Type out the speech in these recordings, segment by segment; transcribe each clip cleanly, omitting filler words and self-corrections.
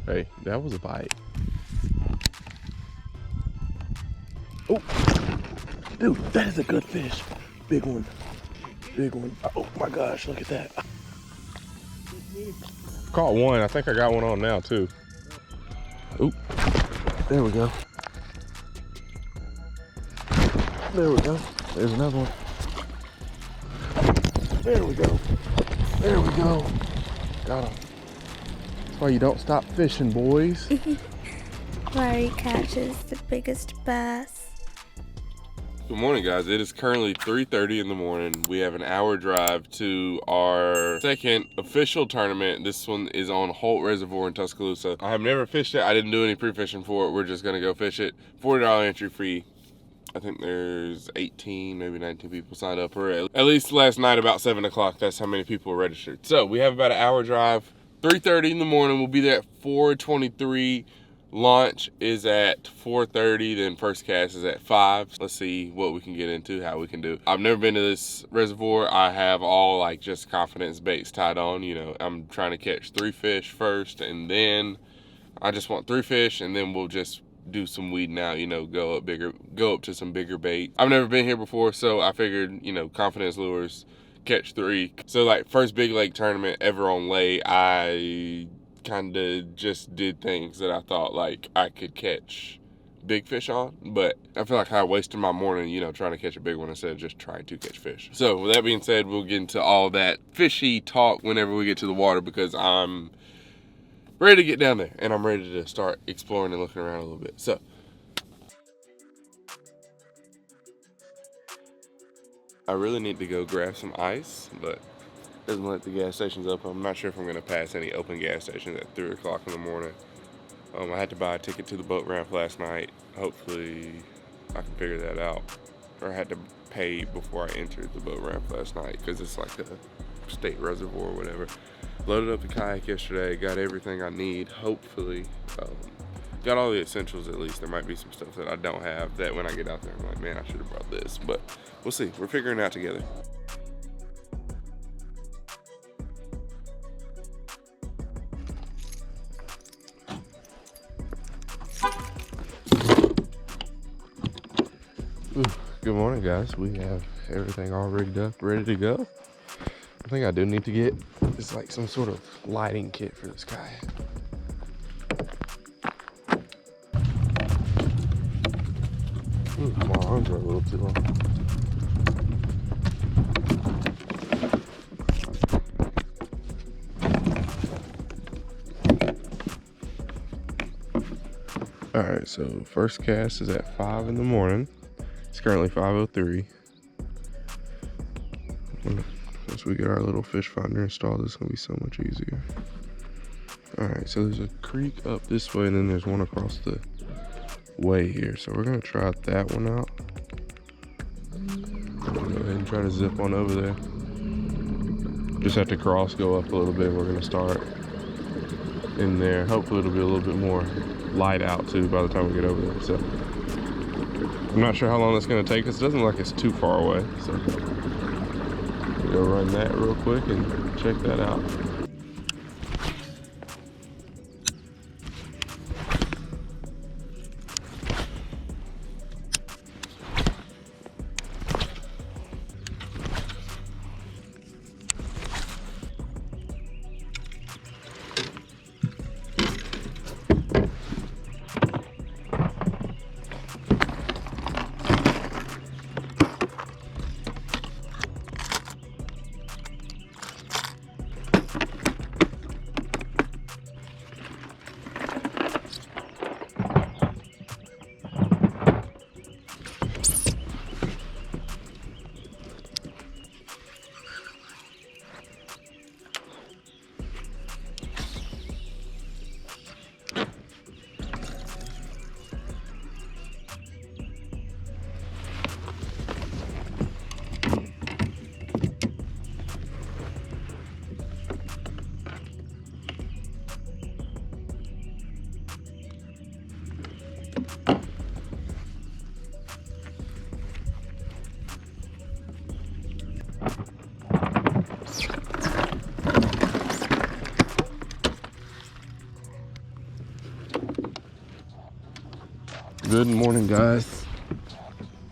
Hey, that was a bite. Oh, dude, that is a good fish. Big one. Big one. Oh my gosh, look at that. Caught one. I think I got one on now too. Oh, there we go. There we go. There's another one. There we go. There we go. Got him. That's why you don't stop fishing, boys. Larry catches the biggest bass. Good morning, guys. It is currently 3:30 in the morning. We have an hour drive to our second official tournament. This one is on Holt Reservoir in Tuscaloosa. I have never fished it. I didn't do any pre-fishing for it. We're just gonna go fish it. $40 entry fee. I think there's 18, maybe 19 people signed up, or at least last night about 7 o'clock. That's how many people were registered. So we have about an hour drive. 3:30 in the morning. We'll be there at 4:23. Launch is at 4:30, then first cast is at 5. Let's see what we can get into, how we can do. I've never been to this reservoir. I have all like just confidence baits tied on. You know, I'm trying to catch 3 fish first, and then I just want 3 fish, and then we'll just do some weeding out, you know, go up to some bigger bait. I've never been here before, so I figured, you know, confidence lures, catch 3. So like first big lake tournament ever on lay, I kind of just did things that I thought like I could catch big fish on, but I feel like I wasted my morning, you know, trying to catch a big one instead of just trying to catch fish. So with that being said, we'll get into all that fishy talk whenever we get to the water, because I'm ready to get down there and I'm ready to start exploring and looking around a little bit. So I really need to go grab some ice, but doesn't let the gas stations open. I'm not sure if I'm gonna pass any open gas stations at 3 o'clock in the morning. I had to buy a ticket to the boat ramp last night. Hopefully I can figure that out. Or I had to pay before I entered the boat ramp last night, because it's like a state reservoir or whatever. Loaded up the kayak yesterday, got everything I need, hopefully. Got all the essentials at least. There might be some stuff that I don't have that when I get out there, I'm like, man, I should have brought this. But we'll see. We're figuring it out together. Good morning, guys. We have everything all rigged up, ready to go. I think I do need to get just like some sort of lighting kit for this kayak. My arms are a little too long. All right, so first cast is at 5 in the morning. It's currently 5:03. Once we get our little fish finder installed, it's gonna be so much easier. All right, so there's a creek up this way, and then there's one across the way here. So we're gonna try that one out. Go ahead and try to zip on over there. Just have to cross, go up a little bit. We're gonna start in there. Hopefully it'll be a little bit more light out too by the time we get over there. So I'm not sure how long that's gonna take us. It doesn't look like it's too far away. So we'll go run that real quick and check that out. Good morning, guys.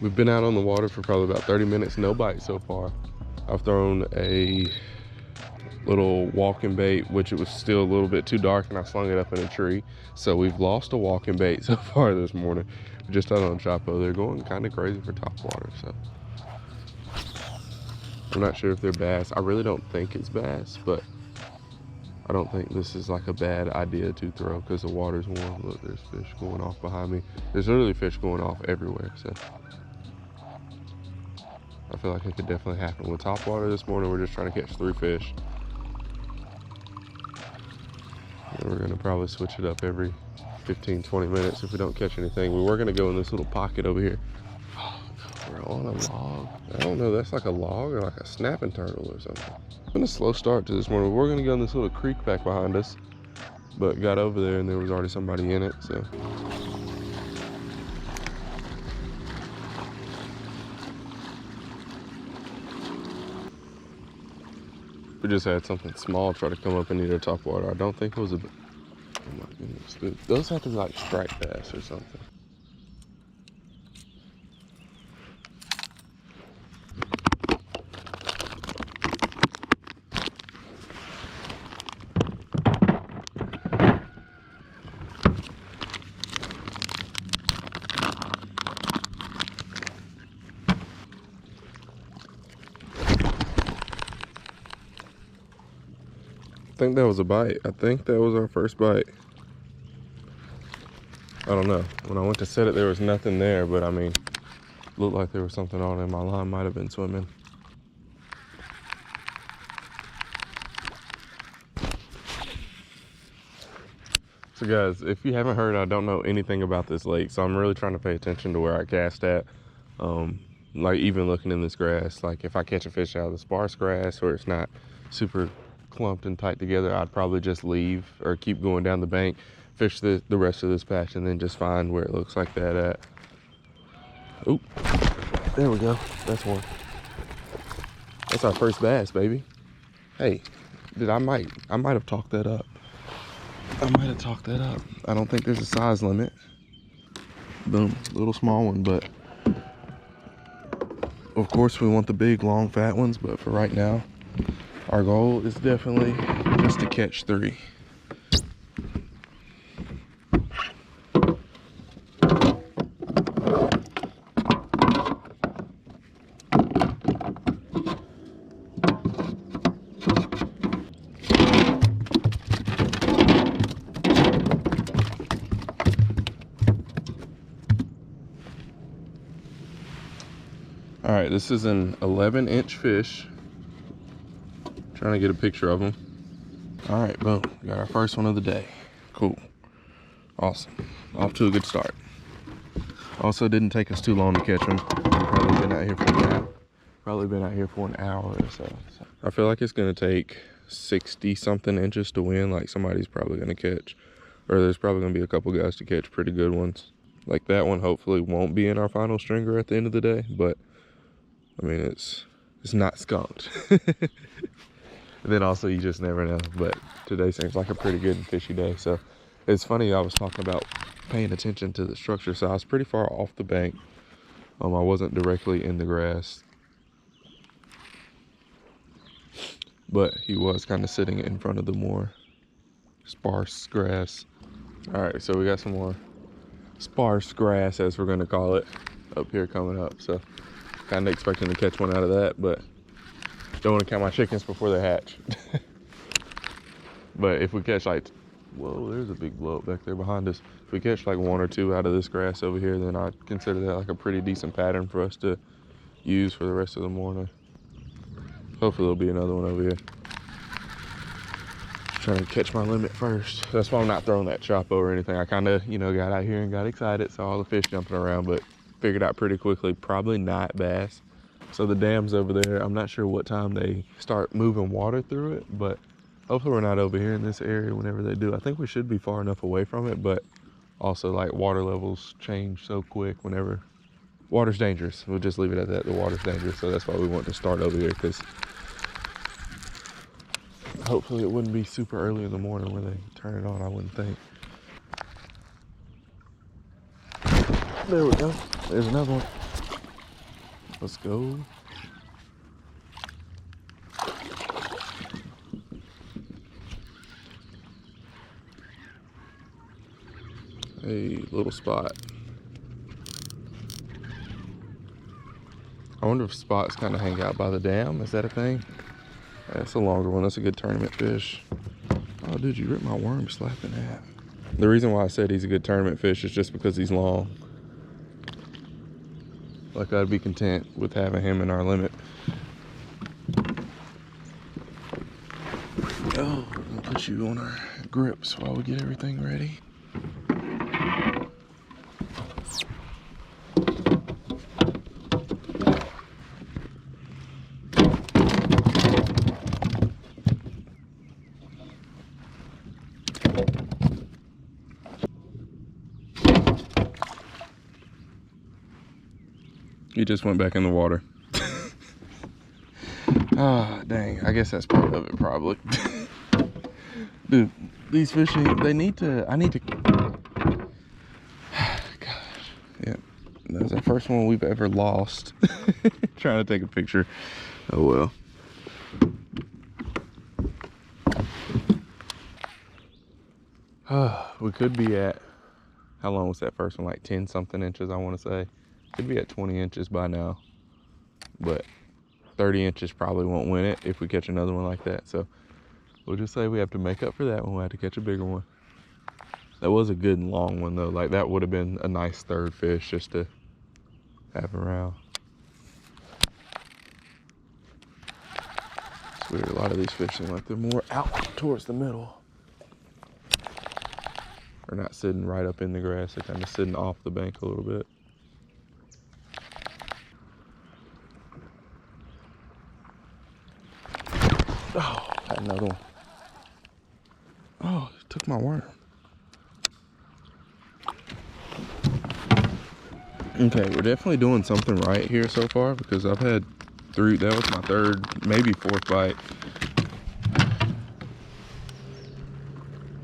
We've been out on the water for probably about 30 minutes, no bites so far. I've thrown a little walking bait, which it was still a little bit too dark, and I slung it up in a tree. So we've lost a walking bait so far this morning. We just out on Chapo. They're going kind of crazy for top water, so I'm not sure if they're bass. I really don't think it's bass, but I don't think this is like a bad idea to throw because the water's warm. Look, there's fish going off behind me. There's literally fish going off everywhere, so I feel like it could definitely happen. With top water this morning, we're just trying to catch 3 fish. And we're gonna probably switch it up every 15, 20 minutes if we don't catch anything. We were gonna go in this little pocket over here. We're on a log. I don't know, that's like a log or like a snapping turtle or something. It's been a slow start to this morning. We were gonna go in this little creek back behind us, but got over there and there was already somebody in it, so. We just had something small try to come up and eat our top water. I don't think it was a, oh my goodness, those have to be like striped bass or something. I think that was a bite. I think that was our first bite. I don't know. When I went to set it, there was nothing there, but I mean, looked like there was something on it. My line might have been swimming. So guys, if you haven't heard, I don't know anything about this lake, so I'm really trying to pay attention to where I cast at. Like even looking in this grass, like if I catch a fish out of the sparse grass or it's not super clumped and tight together, I'd probably just leave or keep going down the bank, fish the rest of this patch, and then just find where it looks like that at. Oop, there we go. That's one. That's our first bass, baby. Hey, I might have talked that up. I might have talked that up. I don't think there's a size limit. Boom, little small one, but of course we want the big, long, fat ones, but for right now, our goal is definitely just to catch 3. All right, this is an 11-inch fish. Trying to get a picture of him. All right, boom, got our first one of the day. Cool, awesome, off to a good start. Also didn't take us too long to catch him. Probably been out here for an hour or so. I feel like it's gonna take 60 something inches to win. Like somebody's probably gonna catch, or there's probably gonna be a couple guys to catch pretty good ones. Like that one hopefully won't be in our final stringer at the end of the day, but I mean, it's not skunked. And then also you just never know, but today seems like a pretty good and fishy day. So it's funny, I was talking about paying attention to the structure, so I was pretty far off the bank. I wasn't directly in the grass, but he was kind of sitting in front of the more sparse grass. All right, so we got some more sparse grass, as we're gonna call it, up here coming up. So kind of expecting to catch one out of that, but don't want to count my chickens before they hatch. But if we catch like, whoa, there's a big blow up back there behind us. If we catch like 1 or 2 out of this grass over here, then I'd consider that like a pretty decent pattern for us to use for the rest of the morning. Hopefully there'll be another one over here. Trying to catch my limit first. That's why I'm not throwing that Chapo or anything. I kind of, got out here and got excited, saw all the fish jumping around, but figured out pretty quickly, probably not bass. So the dam's over there. I'm not sure what time they start moving water through it, but hopefully we're not over here in this area whenever they do. I think we should be far enough away from it, but also like water levels change so quick whenever. Water's dangerous. We'll just leave it at that. The water's dangerous, so that's why we want to start over here, because hopefully it wouldn't be super early in the morning where they turn it on, I wouldn't think. There we go. There's another one. Let's go. A little spot. I wonder if spots kind of hang out by the dam. Is that a thing? That's a longer one. That's a good tournament fish. Oh, dude, you ripped my worm slapping that. The reason why I said he's a good tournament fish is just because he's long. Like, I'd be content with having him in our limit. Oh, we'll put you on our grips while we get everything ready. He just went back in the water. Ah, dang. I guess that's part of it, probably. Dude, these fish, they need to, I need to, gosh. Yeah, that was our first one we've ever lost. Trying to take a picture. Oh well. We could be at, how long was that first one? Like 10 something inches, I want to say. Could be at 20 inches by now, but 30 inches probably won't win it if we catch another one like that. So we'll just say we have to make up for that one. We'll have to catch a bigger one. That was a good long one though. Like, that would have been a nice third fish just to have around. It's weird, a lot of these fish seem like they're more out towards the middle. They're not sitting right up in the grass. They're kind of sitting off the bank a little bit. Oh, got another one. Oh, it took my worm. Okay, we're definitely doing something right here so far, because I've had three, that was my third, maybe fourth bite.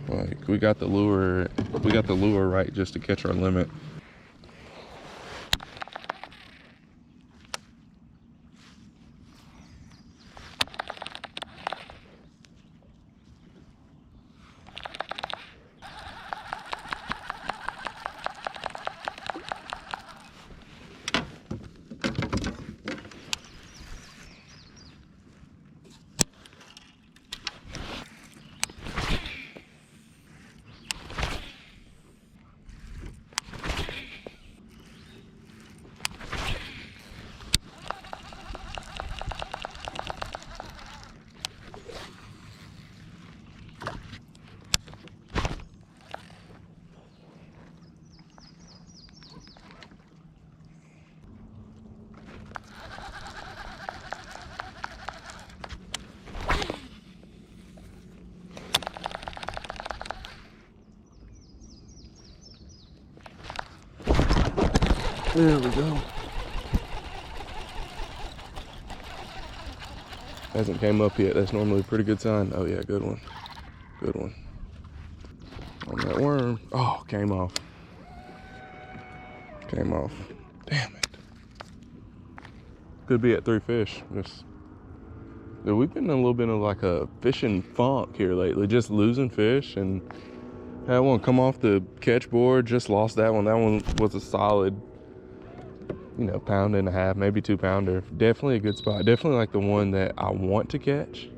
Like, we got the lure right just to catch our limit. There we go. Hasn't came up yet. That's normally a pretty good sign. Oh yeah, good one. Good one. On that worm. Oh, came off. Came off. Damn it. Could be at 3 fish. Just, dude, we've been in a little bit of like a fishing funk here lately. Just losing fish, and had one come off the catch board. Just lost that one. That one was a solid, you know, pound and a half, maybe 2 pounder. Definitely a good spot. Definitely like the one that I want to catch.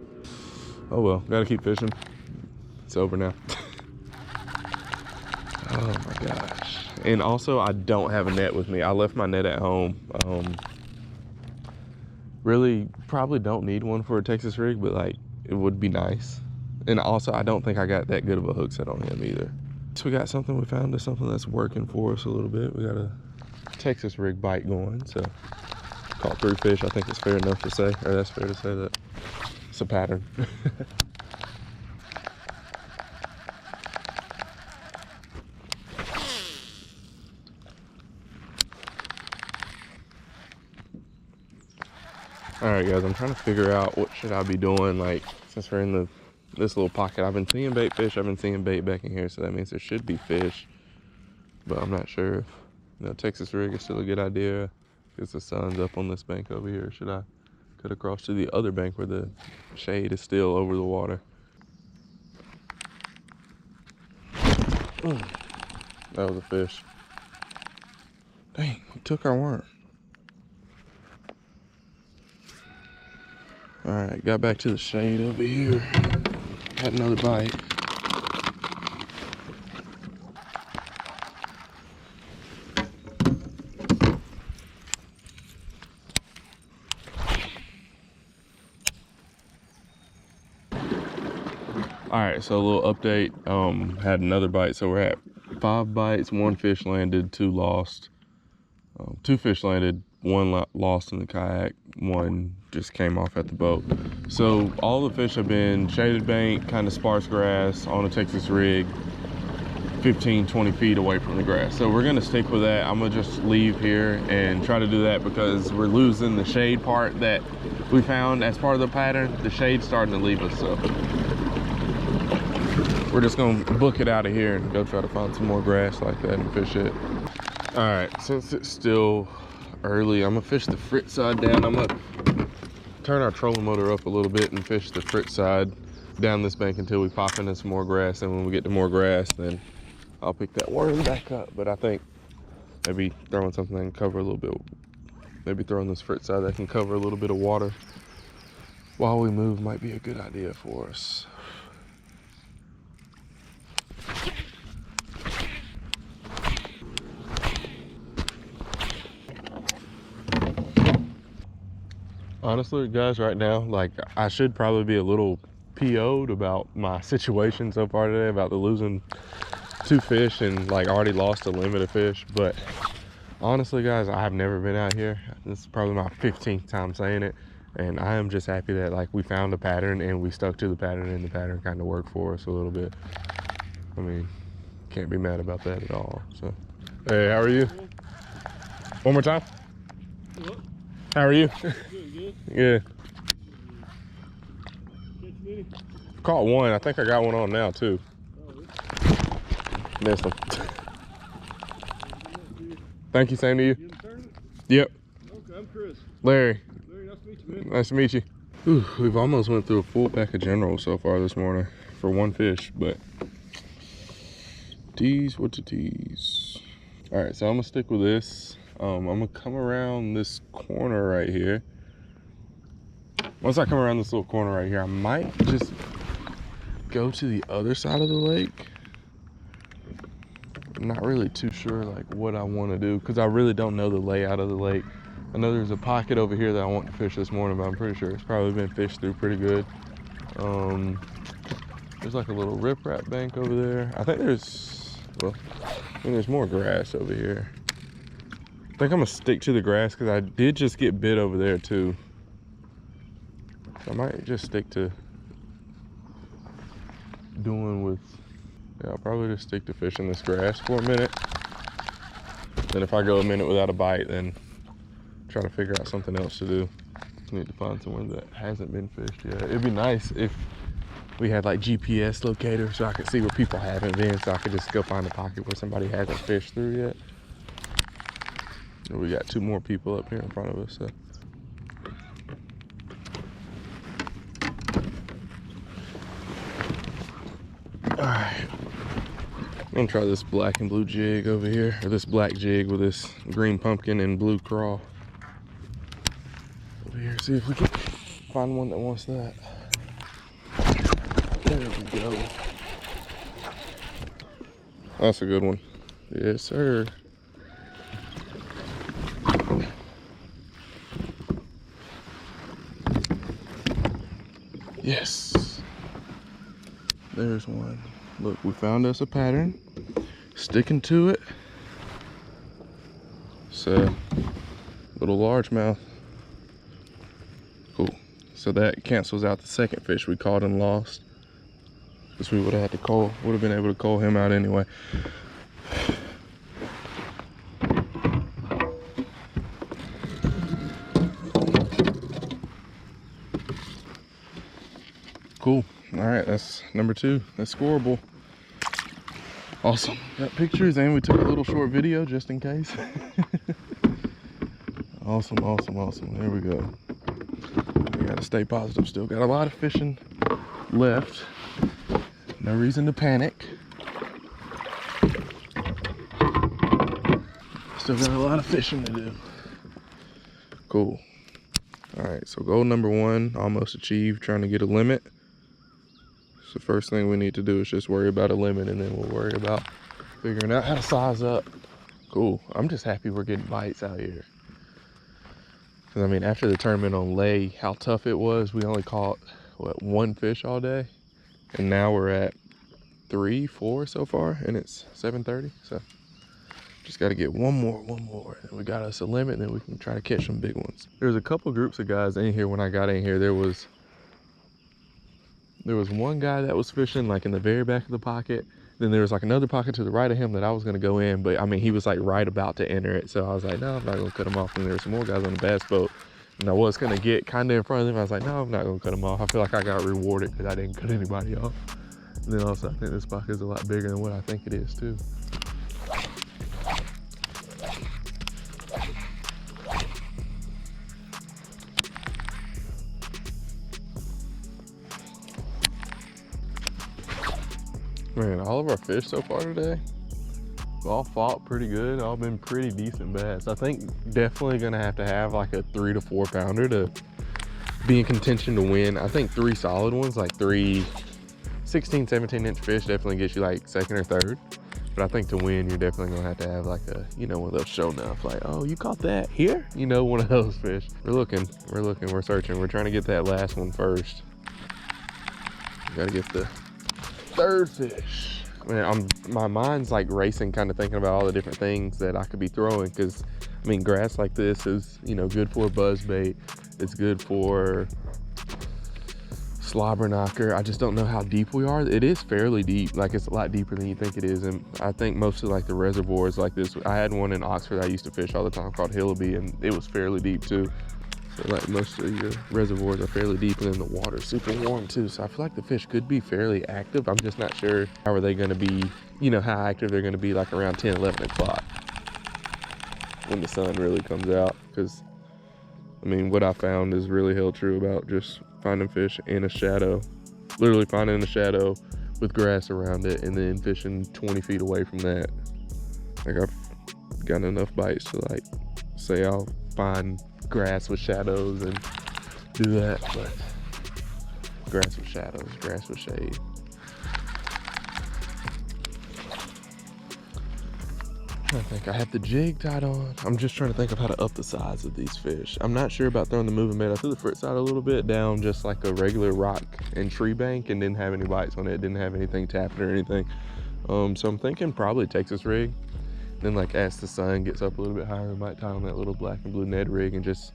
Oh well, gotta keep fishing. It's over now. Oh my gosh. And also, I don't have a net with me. I left my net at home. Really, probably don't need one for a Texas rig, but like, it would be nice. And also, I don't think I got that good of a hook set on him either. So we got something, we found something that's working for us a little bit. We got a Texas rig bite going, so caught 3 fish. I think it's fair enough to say, or that's fair to say that it's a pattern. All right, guys, I'm trying to figure out what should I be doing. Like, since we're in this little pocket, I've been seeing bait fish. I've been seeing bait back in here, so that means there should be fish, but I'm not sure if You know, Texas rig is still a good idea because the sun's up on this bank over here. Should I cut across to the other bank where the shade is still over the water? That was a fish. Dang, he took our worm. All right, got back to the shade over here. Had another bite. All right, so a little update. Had another bite, so we're at 5 bites, 1 fish landed, 2 lost. 2 fish landed, 1 lost in the kayak, 1 just came off at the boat. So all the fish have been shaded bank, kind of sparse grass on a Texas rig, 15-20 feet away from the grass. So we're gonna stick with that. I'm gonna just leave here and try to do that because we're losing the shade part that we found as part of the pattern. The shade's starting to leave us, so we're just gonna book it out of here and go try to find some more grass like that and fish it. All right, since it's still early, I'm gonna fish the frit side down. I'm gonna turn our trolling motor up a little bit and fish the frit side down this bank until we pop into some more grass. And when we get to more grass, then I'll pick that worm back up. But I think maybe throwing something that can cover a little bit, maybe throwing this frit side that can cover a little bit of water while we move might be a good idea for us. Honestly, guys, right now, like, I should probably be a little PO'd about my situation so far today, about the losing 2 fish and like already lost a limit of fish. But honestly, guys, I've never been out here. This is probably my 15th time saying it, and I am just happy that like we found a pattern and we stuck to the pattern, and the pattern kind of worked for us a little bit. I mean, can't be mad about that at all. So, hey, how are you? One more time. What? How are you? Good. Yeah. Catch many? Caught 1. I think I got 1 on now too. Oh, Missed him. Thank you, same to you. you in the tournament? Yep. Okay, I'm Chris. Larry. Very nice to meet you, man. Nice to meet you. Whew, we've almost went through a full pack of generals so far this morning for 1 fish, but tease what to tease. All right, so I'm gonna stick with this. I'm gonna come around this corner right here. Once I come around this little corner right here, I might just go to the other side of the lake. I'm not really too sure like what I want to do because I really don't know the layout of the lake. I know there's a pocket over here that I want to fish this morning, but I'm pretty sure it's probably been fished through pretty good. There's like a little riprap bank over there. I think there's, well, I think there's more grass over here. I think I'm gonna stick to the grass because I did just get bit over there too. So I might just stick to doing with, yeah, I'll probably just stick to fishing this grass for a minute. Then if I go a minute without a bite, then try to figure out something else to do. Need to find somewhere that hasn't been fished yet. It'd be nice if we had like GPS locators so I could see where people haven't been, so I could just go find a pocket where somebody hasn't fished through yet. We got 2 more people up here in front of us, so. All right, I'm gonna try this black and blue jig over here, or this black jig with this green pumpkin and blue craw. Over here, see if we can find one that wants that. There we go. That's a good one. Yes, sir. Yes. There's one. Look, we found us a pattern. Sticking to it. It's a little largemouth. Cool. So that cancels out the second fish we caught and lost. Because we would have been able to call him out anyway. Cool. All right, that's number 2. That's scoreable. Awesome. Got pictures and we took a little short video just in case. Awesome, awesome, awesome. There we go. We gotta stay positive. Still got a lot of fishing left. No reason to panic. Still got a lot of fishing to do. Cool. All right, so goal number 1, almost achieved, trying to get a limit. So the first thing we need to do is just worry about a limit, and then we'll worry about figuring out how to size up. Cool. I'm just happy we're getting bites out here. Because I mean, after the tournament on Lay, how tough it was, we only caught, what, 1 fish all day? And now we're at 3, 4 so far, and it's 7:30. So just got to get one more. And we got us a limit, and then we can try to catch some big ones. There's a couple groups of guys in here. When I got in here, there was one guy that was fishing like in the very back of the pocket. Then there was like another pocket to the right of him that I was going to go in, but I mean, he was like right about to enter it. So I was like, no, I'm not going to cut him off. And there were some more guys on the bass boat, and I was going to get kind of in front of them. I was like, no, I'm not going to cut him off. I feel like I got rewarded because I didn't cut anybody off. And then also, I think this pocket is a lot bigger than what I think it is too. Man, all of our fish so far today, all fought pretty good, all been pretty decent bass. I think definitely gonna have to have like a 3 to 4 pounder to be in contention to win. I think 3 solid ones, like 3 16, 17 inch fish definitely gets you like 2nd or 3rd. But I think to win, you're definitely gonna have to have like a, you know, one of those show enough, like, oh, you caught that here? You know, one of those fish. We're looking, we're searching. We're trying to get that last one first. We gotta get the 3rd fish. Man, my mind's like racing, kind of thinking about all the different things that I could be throwing, because I mean, grass like this is, you know, good for a buzz bait. It's good for slobber knocker. I just don't know how deep we are. It is fairly deep, like it's a lot deeper than you think it is. And I think most of like the reservoirs like this, I had one in Oxford I used to fish all the time called Hillaby, and it was fairly deep too. So like most of your reservoirs are fairly deep, and then the water's super warm too. So I feel like the fish could be fairly active. I'm just not sure how are they gonna be, you know, how active they're gonna be like around 10, 11 o'clock when the sun really comes out. Because I mean, what I found is really held true about just finding fish in a shadow, literally finding a shadow with grass around it, and then fishing 20 feet away from that. Like I've gotten enough bites to like say I'll find grass with shadows and do that, but grass with shadows, grass with shade. I think I have the jig tied on. I'm just trying to think of how to up the size of these fish. I'm not sure about throwing the moving bait. I threw the foot side a little bit down, just like a regular rock and tree bank, and didn't have any bites on it. Didn't have anything tapping or anything. So I'm thinking probably Texas rig. Then like as the sun gets up a little bit higher, we might tie on that little black and blue Ned rig and just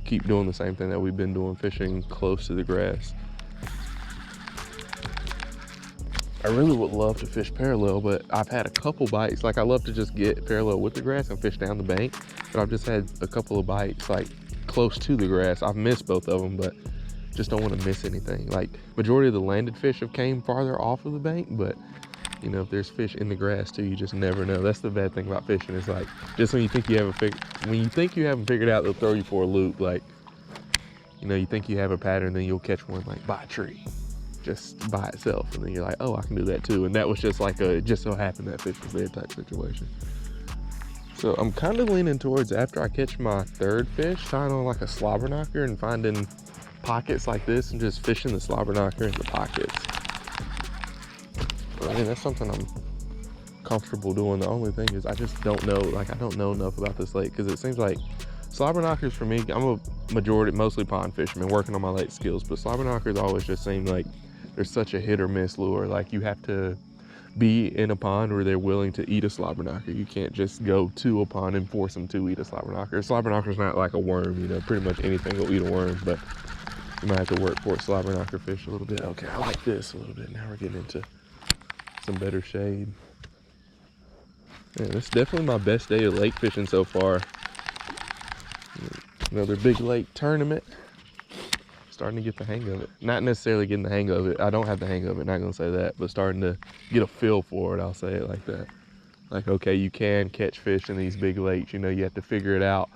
keep doing the same thing that we've been doing, fishing close to the grass. I really would love to fish parallel, but I've had a couple bites. Like I love to just get parallel with the grass and fish down the bank, but I've just had a couple of bites like close to the grass. I've missed both of them, but just don't want to miss anything. Like majority of the landed fish have came farther off of the bank, but you know, if there's fish in the grass too, you just never know. That's the bad thing about fishing. It's like, just when you think you haven't figured out, they'll throw you for a loop. Like, you know, you think you have a pattern, then you'll catch one like by a tree, just by itself. And then you're like, oh, I can do that too. And that was just like it just so happened that fish was there type situation. So I'm kind of leaning towards, after I catch my 3rd fish, tying on like a slobber knocker and finding pockets like this and just fishing the slobber knocker in the pockets. I mean, that's something I'm comfortable doing. The only thing is I just don't know, like I don't know enough about this lake, because it seems like slobber knockers for me, I'm a mostly pond fisherman working on my lake skills, but slobber knockers always just seem like there's such a hit or miss lure. Like you have to be in a pond where they're willing to eat a slobber knocker. You can't just go to a pond and force them to eat a slobber knocker. A slobber knocker's not like a worm, you know, pretty much anything will eat a worm, but you might have to work for a slobber knocker fish a little bit. Okay, I like this a little bit. Now we're getting into some better shade. Yeah, this is definitely my best day of lake fishing so far. Another big lake tournament. starting to get the hang of it. Not necessarily getting the hang of it. I don't have the hang of it, not gonna say that, but starting to get a feel for it, I'll say it like that. Like, okay, you can catch fish in these big lakes, you know, you have to figure it out.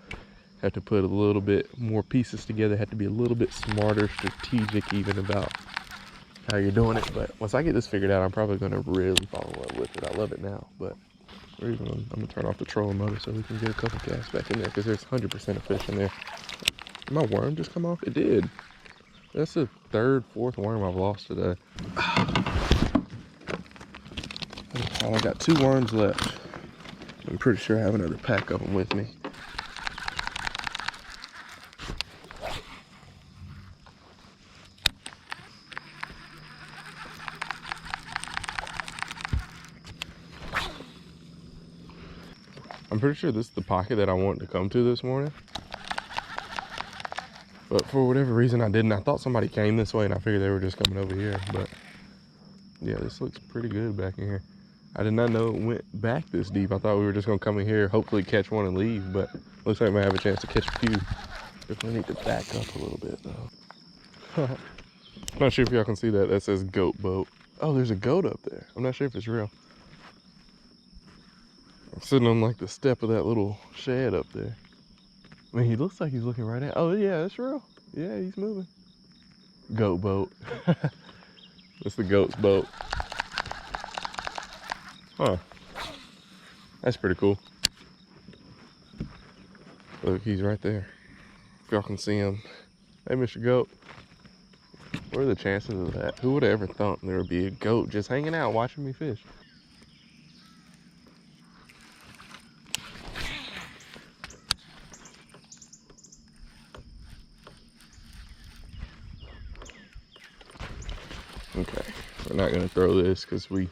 Have to put a little bit more pieces together, have to be a little bit smarter, strategic even about how you're doing it. But once I get this figured out, I'm probably gonna really fall in love with it. I love it now, but I'm gonna turn off the trolling motor so we can get a couple casts back in there, because there's 100% of fish in there. Did my worm just come off? It did. That's the third, fourth worm I've lost today. I got 2 worms left. I'm pretty sure I have another pack of them with me. I'm pretty sure this is the pocket that I wanted to come to this morning. But for whatever reason I didn't. I thought somebody came this way and I figured they were just coming over here. But yeah, this looks pretty good back in here. I did not know it went back this deep. I thought we were just gonna come in here, hopefully catch one and leave, but looks like I might have a chance to catch a few. Definitely need to back up a little bit though. Not sure if y'all can see that. That says goat boat. Oh, there's a goat up there. I'm not sure if it's real. I'm sitting on like the step of that little shed up there. I mean, he looks like he's looking right at. Oh yeah, that's real. Yeah, he's moving. Goat boat. That's the goat's boat. Huh. That's pretty cool. Look, he's right there. If y'all can see him. Hey, Mr. Goat. What are the chances of that? Who would have ever thought there would be a goat just hanging out watching me fish? Okay, we're not gonna throw this because we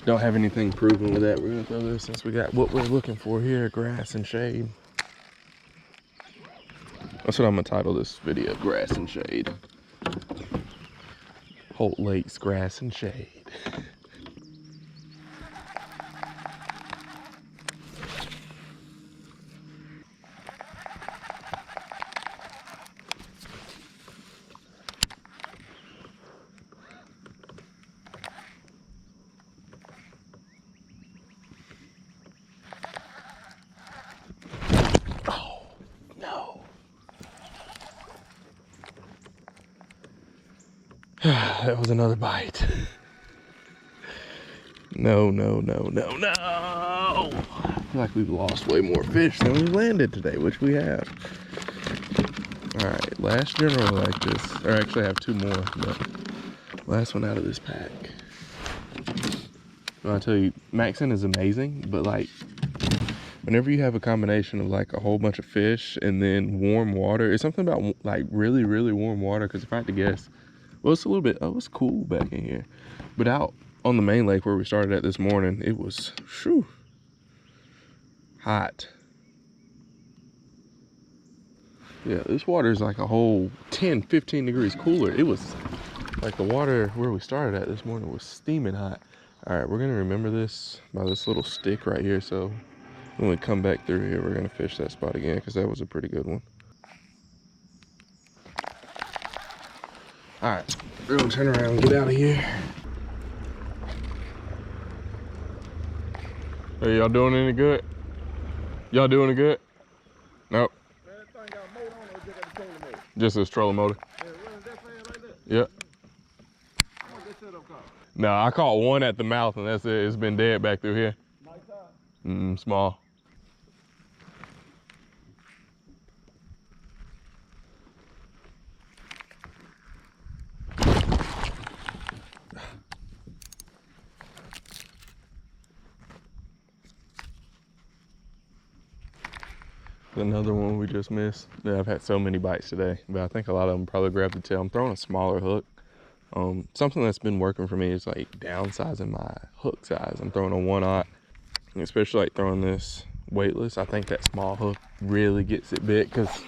don't have anything proven with that. We're gonna throw this since we got what we're looking for here, grass and shade. That's what I'm gonna title this video, Grass and Shade. Holt Lakes, Grass and Shade. That was another bite. No, no, no, no, no. I feel like we've lost way more fish than we landed today, which we have. All right, last general like this, or actually I have 2 more, but last one out of this pack. Well, I tell you, maxing is amazing, but like, whenever you have a combination of like a whole bunch of fish and then warm water, it's something about like really, really warm water, because if I had to guess, well, it's a little bit, oh, it's cool back in here. But out on the main lake where we started at this morning, it was, whew, hot. Yeah, this water is like a whole 10, 15 degrees cooler. It was like the water where we started at this morning was steaming hot. All right, we're gonna remember this by this little stick right here. So when we come back through here, we're gonna fish that spot again, because that was a pretty good one. All right, we're gonna turn around and get out of here. Hey, y'all doing any good? Y'all doing any good? Nope. That thing got a motor on it, or just got the trolling motor? Just this trolling motor. Yeah, running that fast like that? Yep. How much that setup cost? No, I caught one at the mouth and that's it. It's been dead back through here. Nice size. Small. Another one we just missed. Yeah, I've had so many bites today, but I think a lot of them probably grabbed the tail. I'm throwing a smaller hook. Something that's been working for me is like downsizing my hook size. I'm throwing a 1/0, and especially like throwing this weightless. I think that small hook really gets it bit, because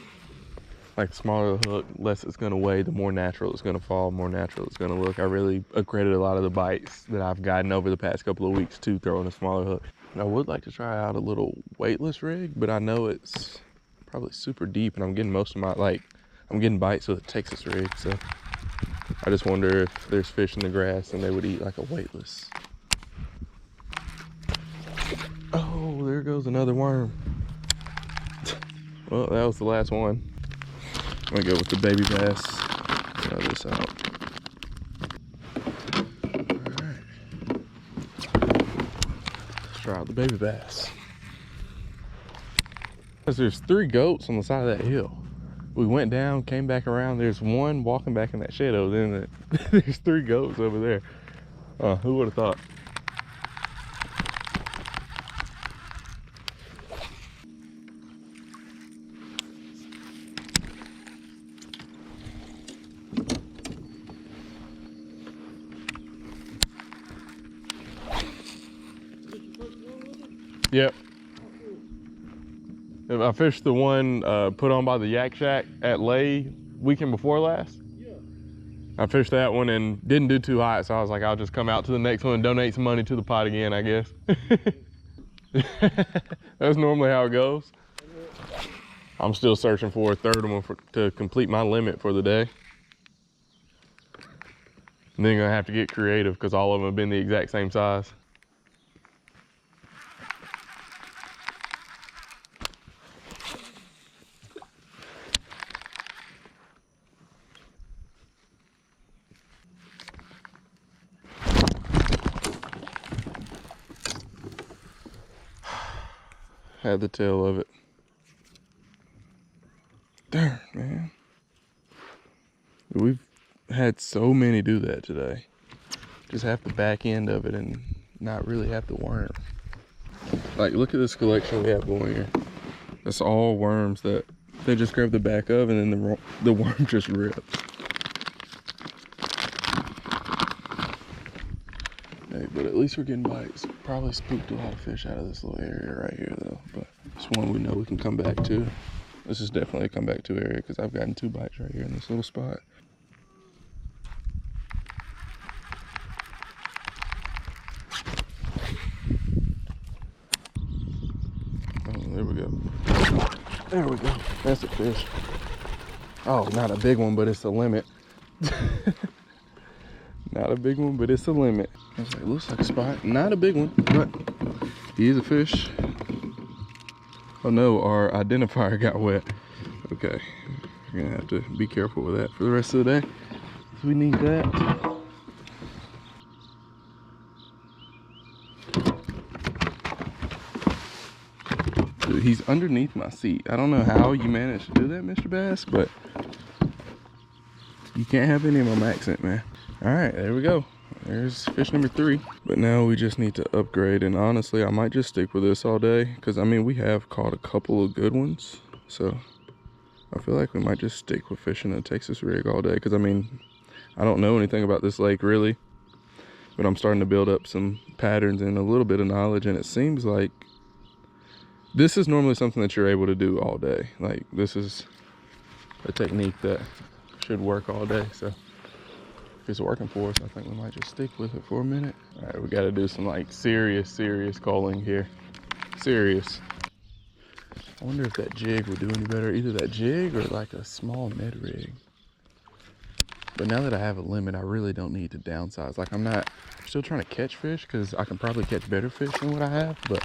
like the smaller the hook, less it's gonna weigh, the more natural it's gonna fall, more natural it's gonna look. I really accredit a lot of the bites that I've gotten over the past couple of weeks to throwing a smaller hook. I would like to try out a little weightless rig, but I know it's probably super deep, and I'm getting most of my, like, I'm getting bites with a Texas rig, so I just wonder if there's fish in the grass and they would eat like a weightless. Oh, there goes another worm. Well, that was the last one. I'm gonna go with the baby bass. Try this out. Alright. Let's try out the baby bass. There's 3 goats on the side of that hill. We went down, came back around. There's one walking back in that shed over there. There's 3 goats over there. Who would have thought? Yep. I fished the one put on by the Yak Shack at Lay weekend before last. Yeah. I fished that one and didn't do too hot, so I was like, I'll just come out to the next one and donate some money to the pot again, I guess. That's normally how it goes. I'm still searching for a third one to complete my limit for the day. And then gonna have to get creative because all of them have been the exact same size. Had the tail of it. Darn, man. We've had so many do that today. Just have the back end of it and not really have the worm. Like, look at this collection we have going here. That's all worms that they just grab the back of, and then the worm just rips. Hey, but at least we're getting bites. Probably spooked a lot of fish out of this little area right here, though. But it's one we know we can come back to. This is definitely a come back to area because I've gotten 2 bites right here in this little spot. Oh, there we go. There we go. That's a fish. Oh, not a big one, but it's a limit. Not a big one, but it's a limit. I was like, looks like a spot. Not a big one, but he is a fish. Oh no, our identifier got wet. Okay, we're gonna have to be careful with that for the rest of the day. So we need that. Dude, he's underneath my seat. I don't know how you managed to do that, Mr. Bass, but you can't have any of my accent, man. All right, there we go. There's fish number 3. But now we just need to upgrade, and honestly, I might just stick with this all day because I mean, we have caught a couple of good ones, so I feel like we might just stick with fishing a Texas rig all day because I mean, I don't know anything about this lake really, but I'm starting to build up some patterns and a little bit of knowledge, and it seems like this is normally something that you're able to do all day. Like, this is a technique that should work all day, so if it's working for us, I think we might just stick with it for a minute. All right, we got to do some like serious culling here. Serious. I wonder if that jig would do any better. Either that jig or like a small Ned rig. But now that I have a limit, I really don't need to downsize. Like, I'm still trying to catch fish because I can probably catch better fish than what I have, but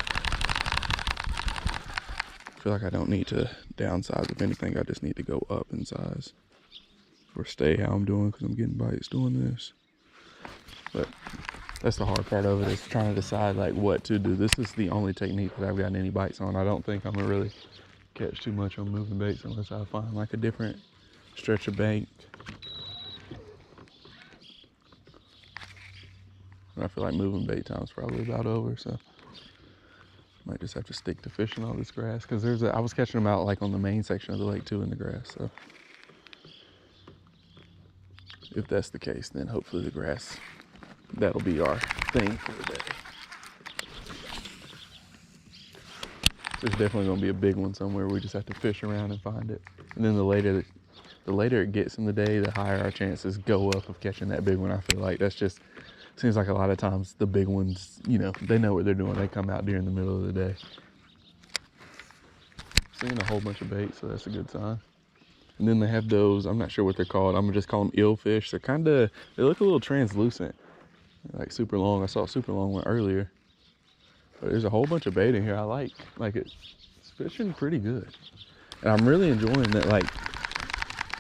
I feel like I don't need to downsize. If anything, I just need to go up in size. Or stay how I'm doing because I'm getting bites doing this. But that's the hard part of it, is trying to decide like what to do. This is the only technique that I've gotten any bites on. I don't think I'm gonna really catch too much on moving baits unless I find like a different stretch of bank. And I feel like moving bait time's probably about over, so might just have to stick to fishing all this grass because I was catching them out like on the main section of the lake too in the grass. So if that's the case, then hopefully the grass, that'll be our thing for the day. There's definitely gonna be a big one somewhere. We just have to fish around and find it. And then the later it gets in the day, the higher our chances go up of catching that big one. I feel like that's just, seems like a lot of times the big ones, you know, they know what they're doing. They come out during the middle of the day. Seeing a whole bunch of bait, so that's a good sign. And then they have those, I'm not sure what they're called. I'm gonna just call them eel fish. They look a little translucent, like super long. I saw a super long one earlier. But there's a whole bunch of bait in here. I like it's fishing pretty good. And I'm really enjoying that. Like,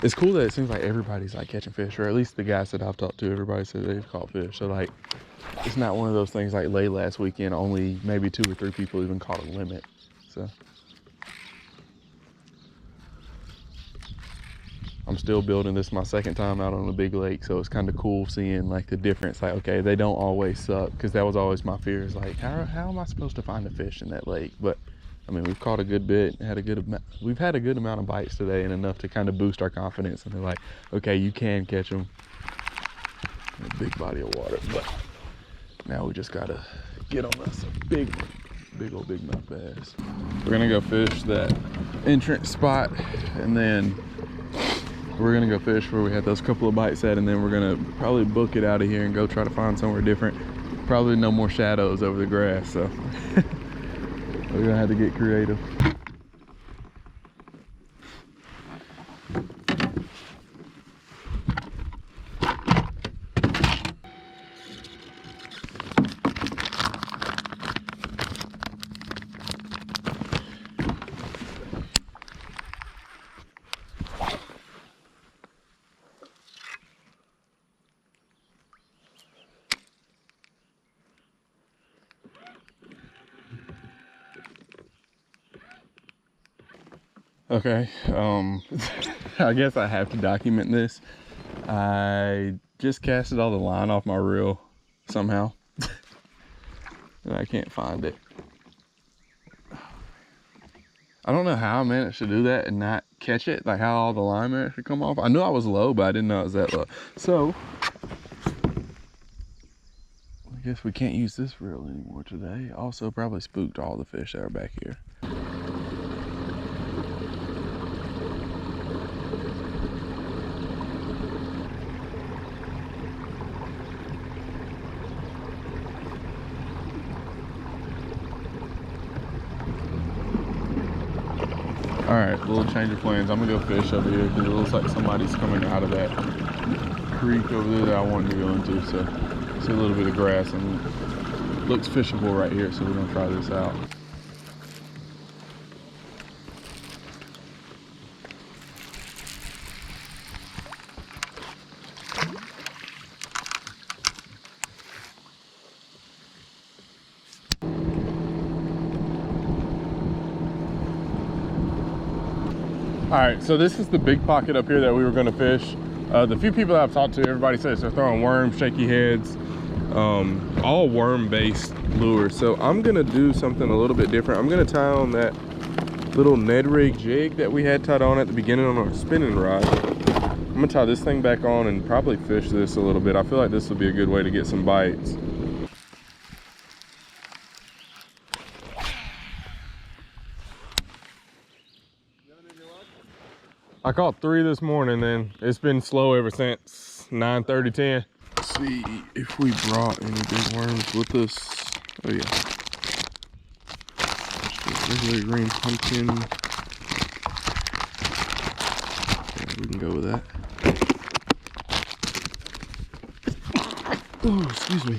it's cool that it seems like everybody's like catching fish, or at least the guys that I've talked to, everybody said they've caught fish. So like, it's not one of those things like late last weekend, only maybe 2 or 3 people even caught a limit. So I'm still building this my second time out on a big lake, so it's kind of cool seeing like the difference. Like, okay, they don't always suck, because that was always my fear, is like, how am I supposed to find a fish in that lake? But I mean, we've caught a good bit, we've had a good amount of bites today, and enough to kind of boost our confidence. And they're like, okay, you can catch them in a big body of water, but now we just gotta get on us a big one. Big old big mouth bass. We're gonna go fish that entrance spot, and then we're gonna go fish where we had those couple of bites at, and then we're gonna probably book it out of here and go try to find somewhere different. Probably no more shadows over the grass, so we're gonna have to get creative. Okay, I guess I have to document this. I just casted all the line off my reel somehow, and I can't find it. I don't know how I managed to do that and not catch it, like how all the line managed to come off. I knew I was low, but I didn't know it was that low. So I guess we can't use this reel anymore today. Also probably spooked all the fish that are back here. All right, little change of plans. I'm gonna go fish over here because it looks like somebody's coming out of that creek over there that I wanted to go into. So I see a little bit of grass and it looks fishable right here. So we're gonna try this out. All right, so this is the big pocket up here that we were gonna fish. The few people that I've talked to, everybody says they're throwing worms, shaky heads, all worm-based lures. So I'm gonna do something a little bit different. I'm gonna tie on that little Ned rig jig that we had tied on at the beginning on our spinning rod. I'm gonna tie this thing back on and probably fish this a little bit. I feel like this will be a good way to get some bites. I caught 3 this morning, and it's been slow ever since 9:30, 10. Let's see if we brought any big worms with us. Oh yeah. Just a regular green pumpkin. Yeah, we can go with that. Oh, excuse me.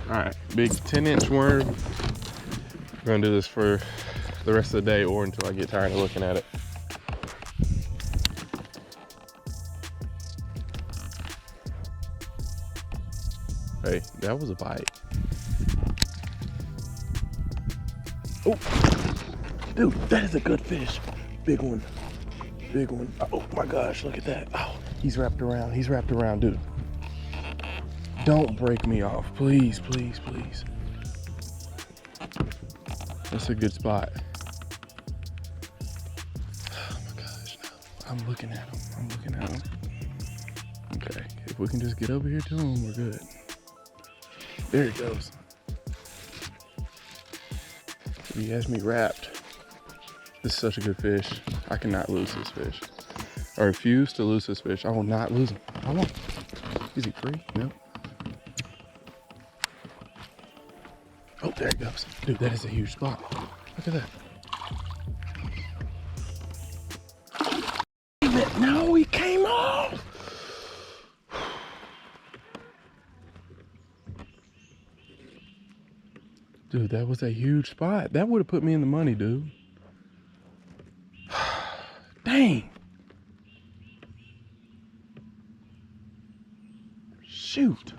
All right, big 10-inch worm. We're gonna do this for the rest of the day or until I get tired of looking at it. Hey, that was a bite. Oh, dude, that is a good fish. Big one, big one. Oh my gosh, look at that. Oh, he's wrapped around, dude. Don't break me off, please, please, please. That's a good spot. Oh my gosh, no. I'm looking at him, Okay, if we can just get over here to him, we're good. There he goes. He has me wrapped. This is such a good fish. I cannot lose this fish. I refuse to lose this fish. I will not lose him. I won't. Is he free? No. Oh, there it goes. Dude, that is a huge spot. Look at that. No, he came off. Dude, that was a huge spot. That would have put me in the money, dude. Dang. Shoot.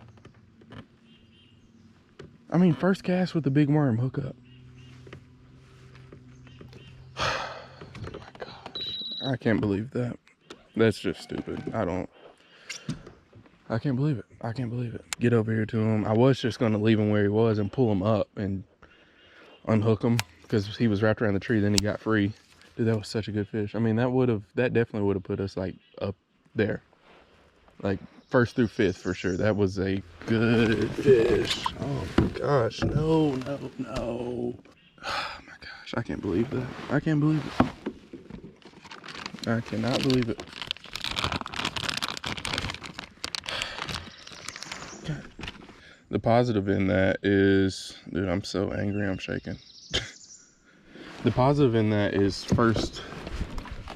I mean, first cast with the big worm hookup. Oh my gosh. I can't believe that. That's just stupid. I can't believe it. I can't believe it. Get over here to him. I was just going to leave him where he was and pull him up and unhook him because he was wrapped around the tree. Then he got free. Dude, that was such a good fish. I mean, that definitely would have put us like up there. Like first through fifth for sure. That was a good fish. Oh my gosh. No. Oh my gosh. I can't believe that. I can't believe it. I cannot believe it. The positive in that is, dude, I'm so angry, I'm shaking. The positive in that is first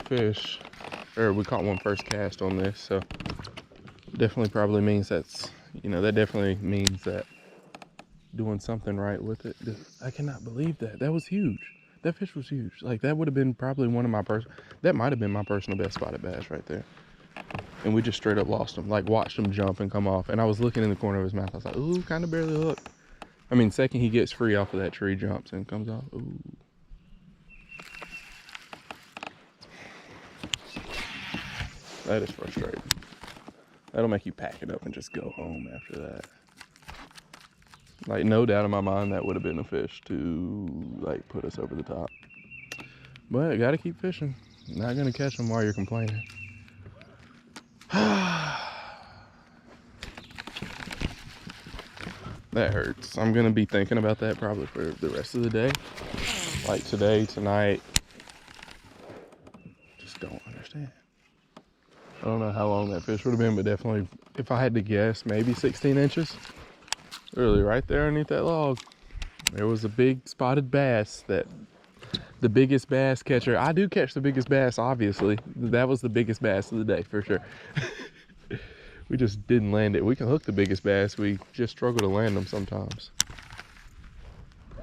fish, or we caught one first cast on this, so definitely probably means that definitely means that doing something right with it. I cannot believe that. That was huge. That fish was huge. Like that would have been probably that might have been my personal best spotted bass right there. And we just straight up lost him. Like watched him jump and come off. And I was looking in the corner of his mouth. I was like, ooh, kind of barely hooked. I mean, second he gets free off of that tree, jumps and comes off. Ooh. That is frustrating. That'll make you pack it up and just go home after that. Like no doubt in my mind that would have been a fish to like put us over the top. But I gotta keep fishing. Not gonna catch them while you're complaining. That hurts. I'm gonna be thinking about that probably for the rest of the day. Like today, tonight. Just don't understand. I don't know how long that fish would have been, but definitely, if I had to guess, maybe 16 inches. Literally right there underneath that log. There was a big spotted bass the biggest bass catcher. I do catch the biggest bass, obviously. That was the biggest bass of the day, for sure. We just didn't land it. We can hook the biggest bass. We just struggle to land them sometimes.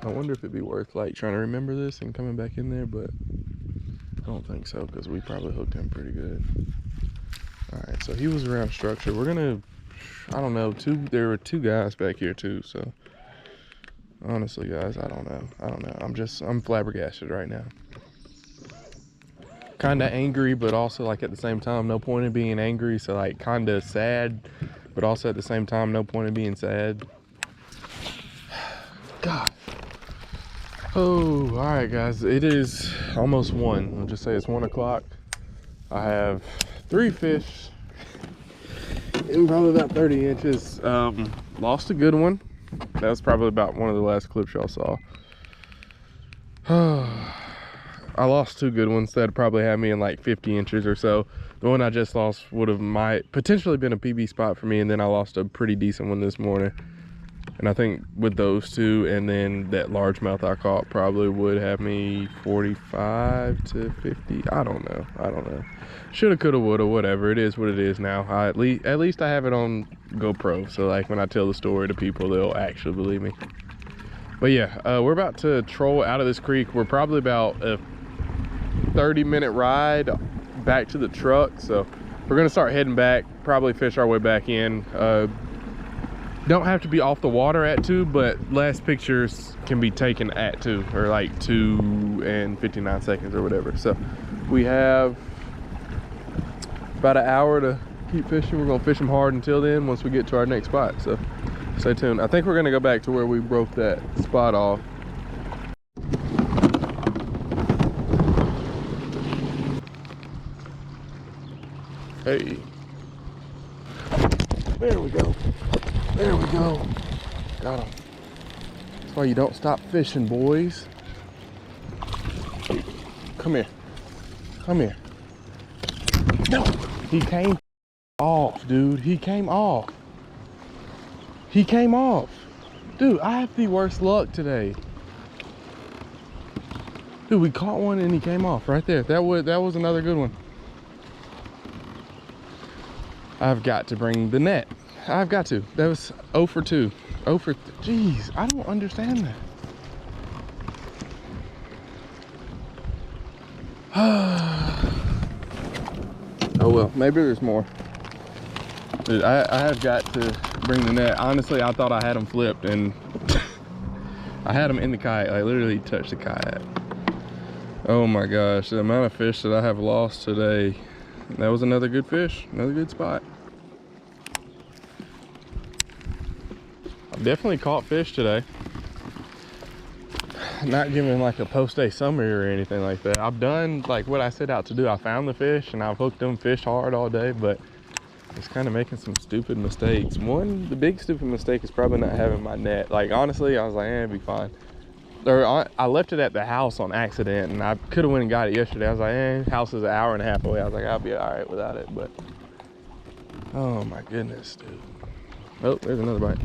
I wonder if it'd be worth like trying to remember this and coming back in there, but I don't think so because we probably hooked him pretty good. All right, so he was around structure. We're gonna, I don't know, there were two guys back here too, so honestly guys, I don't know. I'm flabbergasted right now. Kind of angry, but also like at the same time, no point in being angry. So like kind of sad, but also at the same time, no point in being sad. God. Oh, all right, guys. It is almost 1. I'll just say it's 1 o'clock. I have 3 fish in probably about 30 inches. Lost a good one. That was probably about one of the last clips y'all saw. I lost 2 good ones that probably had me in like 50 inches or so. The one I just lost might potentially been a PB spot for me, and then I lost a pretty decent one this morning. And I think with those 2 and then that largemouth I caught probably would have me 45 to 50. I don't know. Shoulda, coulda, woulda, whatever. It is what it is now. At least I have it on GoPro, so like when I tell the story to people, they'll actually believe me. But yeah, we're about to troll out of this creek. We're probably about a 30-minute ride back to the truck, so we're gonna start heading back, probably fish our way back in. Don't have to be off the water at 2, but last pictures can be taken at 2, or like 2 and 59 seconds or whatever. So we have about an hour to keep fishing. We're gonna fish them hard until then once we get to our next spot, so stay tuned. I think we're gonna go back to where we broke that spot off. Hey, there we go. There we go. Got him. That's why you don't stop fishing, boys. come here. Come here. No, he came off, dude. He came off. He came off. Dude, I have the worst luck today. Dude, we caught one and he came off right there. That was another good one. I've got to bring the net. I've got to. That was 0 for 2. 0 for, jeez, I don't understand that. Oh well, maybe there's more. Dude, I have got to bring the net. Honestly, I thought I had them flipped and I had them in the kayak. I literally touched the kayak. Oh my gosh, the amount of fish that I have lost today. That was another good fish, another good spot. I've definitely caught fish today. Not giving like a post-day summary or anything like that. I've done like what I set out to do. I found the fish and I've hooked them, fished hard all day, but it's kind of making some stupid mistakes. The big stupid mistake is probably not having my net. Like honestly, I was like, it'd be fine. Or I left it at the house on accident and I could have went and got it yesterday. I was like, house is an hour and a half away. I was like, I'll be all right without it, but oh my goodness, dude. Oh, there's another bite.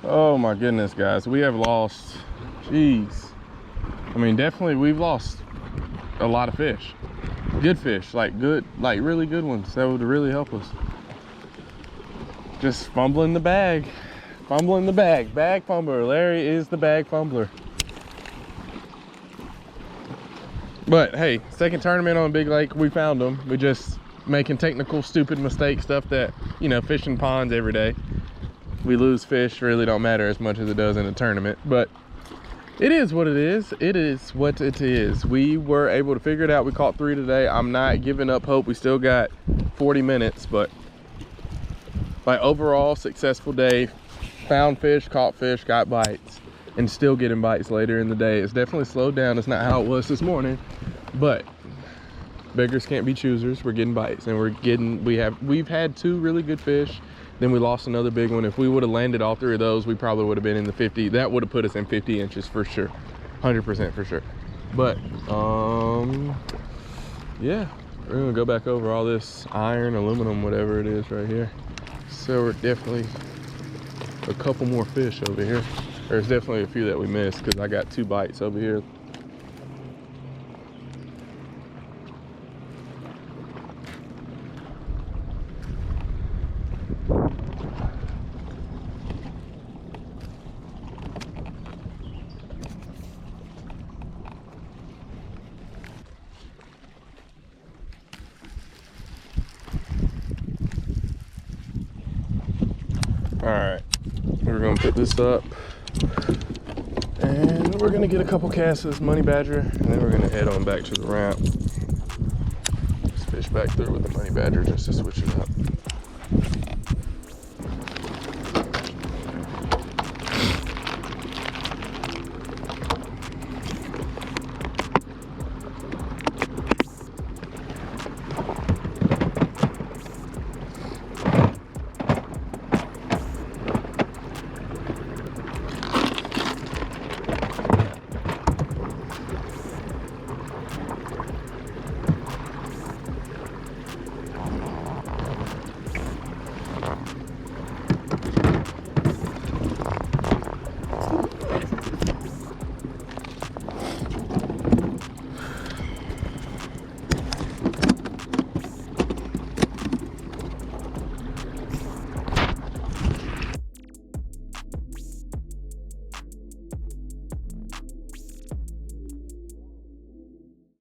Oh my goodness, guys, we have lost, jeez. I mean, definitely we've lost a lot of fish. Good fish, like really good ones that would really help us. Just fumbling the bag. Fumbling the bag. Bag fumbler. Larry is the bag fumbler. But hey, second tournament on Big Lake, we found them. We just making technical, stupid mistake stuff that, you know, fishing ponds every day. We lose fish, really don't matter as much as it does in a tournament, but it is what it is. It is what it is. We were able to figure it out. We caught 3 today. I'm not giving up hope. We still got 40 minutes, but like overall successful day. Found fish, caught fish, got bites, and still getting bites later in the day. It's definitely slowed down. It's not how it was this morning, but beggars can't be choosers. We're getting bites, and we've had 2 really good fish. Then we lost another big one. If we would have landed all 3 of those, we probably would have been in the 50. That would have put us in 50 inches for sure. 100% for sure. But, yeah. We're gonna go back over all this iron, aluminum, whatever it is right here. So we're definitely a couple more fish over here. There's definitely a few that we missed because I got 2 bites over here. All right, we're gonna put this up and we're gonna get a couple casts of this money badger and then we're gonna head on back to the ramp. Just fish back through with the money badger just to switch it up.